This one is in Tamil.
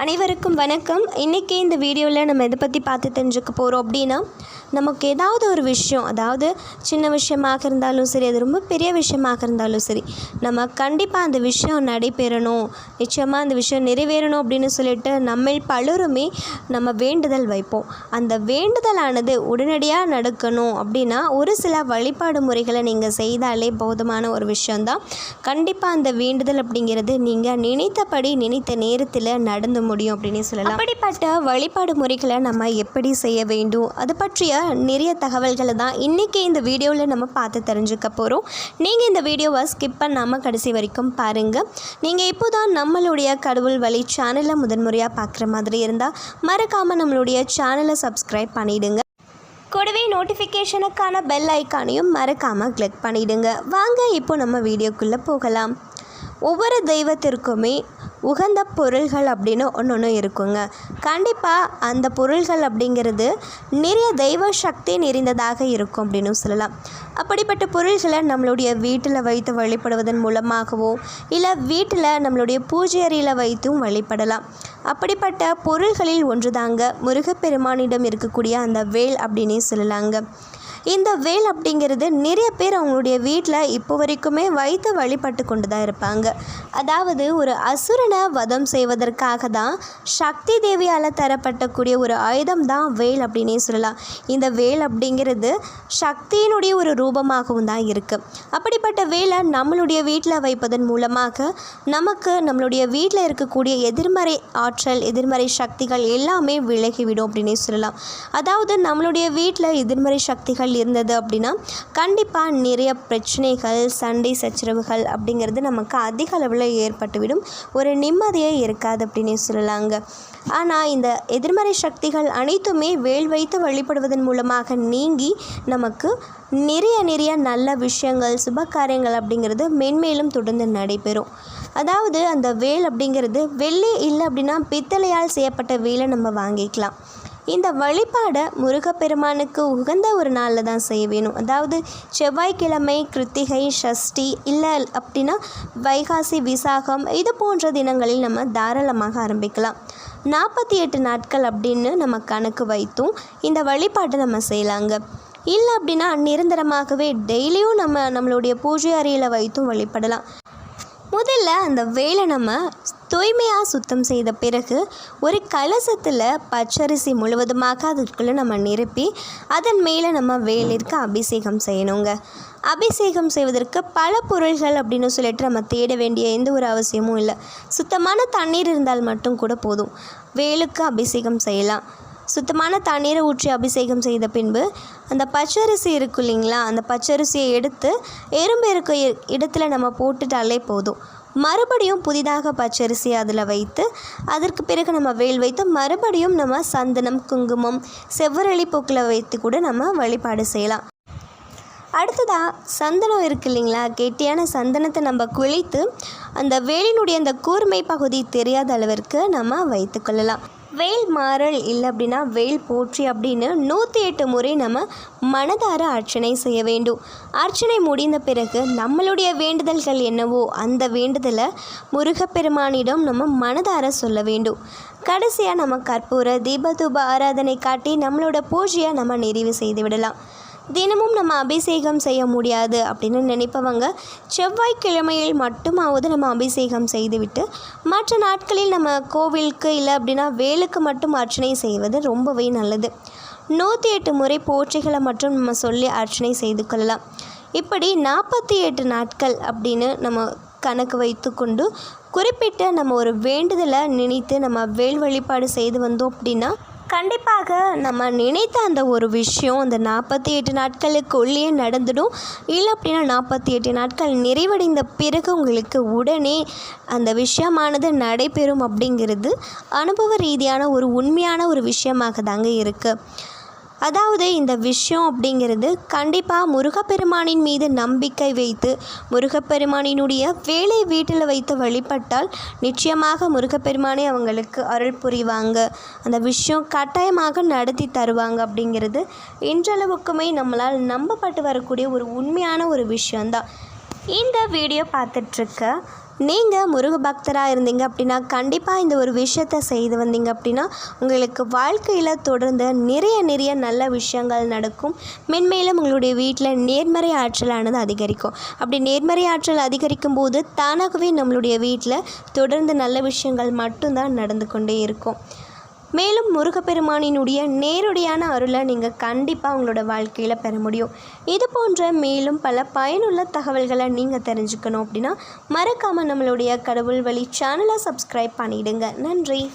அனைவருக்கும் வணக்கம். இன்றைக்கி இந்த வீடியோவில் நம்ம எதை பற்றி பார்த்து தெரிஞ்சுக்க போகிறோம் அப்படின்னா, நமக்கு ஏதாவது ஒரு விஷயம், அதாவது சின்ன விஷயமாக இருந்தாலும் சரி, அது ரொம்ப பெரிய விஷயமாக இருந்தாலும் சரி, நம்ம கண்டிப்பாக அந்த விஷயம் நடைபெறணும், நிச்சயமாக அந்த விஷயம் நிறைவேறணும் அப்படின்னு சொல்லிட்டு நம்ம பலருமே நம்ம வேண்டுதல் வைப்போம். அந்த வேண்டுதலானது உடனடியாக நடக்கணும் அப்படின்னா ஒரு சில வழிபாடு முறைகளை நீங்கள் செய்தாலே போதுமான ஒரு விஷயந்தான். கண்டிப்பாக அந்த வேண்டுதல் அப்படிங்கிறது நீங்கள் நினைத்தபடி நினைத்த நேரத்தில் நடந்து முடியும் அப்படின்னு சொல்லலாம். அப்படிப்பட்ட வழிபாடு முறைகளை நம்ம எப்படி செய்ய வேண்டும், அது பற்றிய நிறைய தகவல்களை தான் இன்றைக்கி இந்த வீடியோவில் நம்ம பார்த்து தெரிஞ்சுக்க போகிறோம். நீங்கள் இந்த வீடியோவை ஸ்கிப் பண்ணாமல் கடைசி வரைக்கும் பாருங்கள். நீங்கள் இப்போ தான் நம்மளுடைய கடவுள் வழி சேனலை முதன்முறையாக பார்க்குற மாதிரி இருந்தால் மறக்காமல் நம்மளுடைய சேனலை சப்ஸ்கிரைப் பண்ணிவிடுங்க. கூடவே நோட்டிஃபிகேஷனுக்கான பெல் ஐக்கானையும் மறக்காமல் கிளிக் பண்ணிவிடுங்க. வாங்க இப்போ நம்ம வீடியோக்குள்ளே போகலாம். ஒவ்வொரு தெய்வத்திற்குமே உகந்த பொருள்கள் அப்படின்னு ஒன்று இருக்குங்க. கண்டிப்பாக அந்த பொருள்கள் அப்படிங்கிறது நிறைய தெய்வ சக்தி நிறைந்ததாக இருக்கும் அப்படின்னு சொல்லலாம். அப்படிப்பட்ட பொருள்களை நம்மளுடைய வீட்டில் வைத்து வழிபடுவதன் மூலமாகவோ இல்லை வீட்டில் நம்மளுடைய பூஜை அறையில் வைத்தும் வழிபடலாம். அப்படிப்பட்ட பொருள்களில் ஒன்று தாங்க முருகப்பெருமானிடம் இருக்கக்கூடிய அந்த வேல் அப்படின்னே சொல்லலாங்க. இந்த வேல் அப்படிங்கிறது நிறைய பேர் அவங்களுடைய வீட்டில் இப்போ வரைக்குமே வைத்து வழிபட்டு கொண்டு தான் இருப்பாங்க. அதாவது ஒரு அசுரனை வதம் செய்வதற்காக தான் சக்தி தேவியால் தரப்பட்டக்கூடிய ஒரு ஆயுதம் தான் வேல் அப்படின்னே சொல்லலாம். இந்த வேல் அப்படிங்கிறது சக்தியினுடைய ஒரு ரூபமாகவும் தான் இருக்குது. அப்படிப்பட்ட வேலை நம்மளுடைய வீட்டில் வைப்பதன் மூலமாக நமக்கு நம்மளுடைய வீட்டில் இருக்கக்கூடிய எதிர்மறை ஆற்றல், எதிர்மறை சக்திகள் எல்லாமே விலகிவிடும் அப்படின்னே சொல்லலாம். அதாவது நம்மளுடைய வீட்டில் எதிர்மறை சக்திகள் இருந்தது அப்படின்னா கண்டிப்பாக நிறைய பிரச்சனைகள், சண்டை சச்சரவுகள் அப்படிங்கிறது நமக்கு அதிக அளவில் ஏற்பட்டுவிடும். ஒரு நிம்மதியே இருக்காது அப்படின்னே சொல்லலாங்க. ஆனால் இந்த எதிர்மறை சக்திகள் அனைத்துமே வேல் வைத்து வழிபடுவதன் மூலமாக நீங்கி நமக்கு நிறைய நல்ல விஷயங்கள், சுப காரியங்கள் அப்படிங்கிறது மென்மேலும் தொடர்ந்து நடைபெறும். அதாவது அந்த வேல் அப்படிங்கிறது வெள்ளி இல்லை அப்படின்னா பித்தளையால் செய்யப்பட்ட வேலை நம்ம வாங்கிக்கலாம். இந்த வழிபாடை முருகப்பெருமானுக்கு உகந்த ஒரு நாளில் தான் செய்ய வேணும். அதாவது செவ்வாய்க்கிழமை, கிருத்திகை, சஷ்டி இல்லை அப்படின்னா வைகாசி, விசாகம் இது போன்ற தினங்களில் நம்ம தாராளமாக ஆரம்பிக்கலாம். 48 நாட்கள் அப்படின்னு நம்ம கணக்கு வைத்தும் இந்த வழிபாட்டை நம்ம செய்யலாங்க. இல்லை அப்படின்னா நிரந்தரமாகவே டெய்லியும் நம்மளுடைய பூஜை அறையில் வைத்தும் வழிபடலாம். முதல்ல அந்த வேலை நம்ம தூய்மையாக சுத்தம் செய்த பிறகு ஒரு கலசத்தில் பச்சரிசி முழுவதுமாக அதுக்குள்ளே நம்ம நிரப்பி அதன் மேலே நம்ம வேலிற்கு அபிஷேகம் செய்யணுங்க. அபிஷேகம் செய்வதற்கு பல பொருள்கள் அப்படின்னு சொல்லிட்டு நம்ம தேட வேண்டிய எந்த ஒரு அவசியமும் இல்லை. சுத்தமான தண்ணீர் இருந்தால் மட்டும் கூட போதும். வேலுக்கு அபிஷேகம் செய்யலாம். சுத்தமான தண்ணீரை ஊற்றி அபிஷேகம் செய்த பின்பு அந்த பச்சரிசி இருக்கு இல்லைங்களா, அந்த பச்சரிசியை எடுத்து எறும்பு இருக்க இடத்துல நம்ம போட்டுட்டாலே போதும். மறுபடியும் புதிதாக பச்சரிசி அதில் வைத்து அதற்கு பிறகு நம்ம வேல் வைத்து மறுபடியும் நம்ம சந்தனம், குங்குமம், செவ்வரளி பூக்களை வைத்து கூட நம்ம வழிபாடு செய்யலாம். அடுத்ததாக சந்தனம் இருக்குது இல்லைங்களா, கெட்டியான சந்தனத்தை நம்ம குளித்து அந்த வேலினுடைய அந்த கூர்மை பகுதி தெரியாத அளவிற்கு நம்ம வைத்து கொள்ளலாம். வேல் மாறல் இல்லை அப்படின்னா வேல் போற்றி அப்படின்னு 108 முறை நம்ம மனதார அர்ச்சனை செய்ய வேண்டும். அர்ச்சனை முடிந்த பிறகு நம்மளுடைய வேண்டுதல்கள் என்னவோ அந்த வேண்டுதலை முருகப்பெருமானிடம் நம்ம மனதார சொல்ல வேண்டும். கடைசியாக நம்ம கற்பூர தீபதூப ஆராதனை காட்டி நம்மளோட பூஜையை நம்ம நிறைவு செய்து விடலாம். தினமும் நம்ம அபிஷேகம் செய்ய முடியாது அப்படின்னு நினைப்பவங்க செவ்வாய்க்கிழமையில் மட்டுமாவது நம்ம அபிஷேகம் செய்துவிட்டு மற்ற நாட்களில் நம்ம கோவிலுக்கு இல்லை அப்படின்னா வேலுக்கு மட்டும் அர்ச்சனை செய்வது ரொம்பவே நல்லது. 108 முறை போற்றிகளை மட்டும் நம்ம சொல்லி அர்ச்சனை செய்து கொள்ளலாம். இப்படி 48 நாட்கள் அப்படின்னு நம்ம கணக்கு வைத்து கொண்டு குறிப்பிட்ட நம்ம ஒரு வேண்டுதலை நினைத்து நம்ம வேல் வழிபாடு செய்து வந்தோம் அப்படின்னா கண்டிப்பாக நம்ம நினைத்த அந்த ஒரு விஷயம் அந்த 48 நாட்களுக்குள்ளேயே நடந்துடும். இல்லை அப்படின்னா 48 நாட்கள் நிறைவடைந்த பிறகு உங்களுக்கு உடனே அந்த விஷயமானது நடைபெறும் அப்படிங்கிறது அனுபவ ரீதியான ஒரு உண்மையான ஒரு விஷயமாக தாங்க இருக்குது. அதாவது இந்த விஷயம் அப்படிங்கிறது கண்டிப்பாக முருகப்பெருமானின் மீது நம்பிக்கை வைத்து முருகப்பெருமானினுடைய வேலை வீட்டில் வைத்து வழிபட்டால் நிச்சயமாக முருகப்பெருமானே அவங்களுக்கு அருள் புரிவாங்க. அந்த விஷயம் கட்டாயமாக நடத்தி தருவாங்க அப்படிங்கிறது இன்றளவுக்குமே நம்மளால் நம்பப்பட்டு வரக்கூடிய ஒரு உண்மையான ஒரு விஷயந்தான். இந்த வீடியோ பார்த்துட்ருக்க நீங்கள் முருக பக்தராக இருந்தீங்க அப்படின்னா கண்டிப்பாக இந்த ஒரு விஷயத்தை செய்து வந்தீங்க அப்படின்னா உங்களுக்கு வாழ்க்கையில் தொடர்ந்து நிறைய நல்ல விஷயங்கள் நடக்கும். மென்மேலும் உங்களுடைய வீட்டில் நேர்மறை ஆற்றலானது அதிகரிக்கும். அப்படி நேர்மறை ஆற்றல் அதிகரிக்கும் போது தானாகவே நம்மளுடைய வீட்டில் தொடர்ந்து நல்ல விஷயங்கள் மட்டும்தான் நடந்து கொண்டே இருக்கும். மேலும் முருகப்பெருமானினுடைய நேரடியான அருளை நீங்கள் கண்டிப்பாக உங்களோட வாழ்க்கையில் பெற முடியும். இது போன்ற மேலும் பல பயனுள்ள தகவல்களை நீங்கள் தெரிஞ்சுக்கணும் அப்படின்னா மறக்காமல் நம்மளுடைய கடவுள் வழி சேனலை சப்ஸ்கிரைப் பண்ணிவிடுங்க. நன்றி.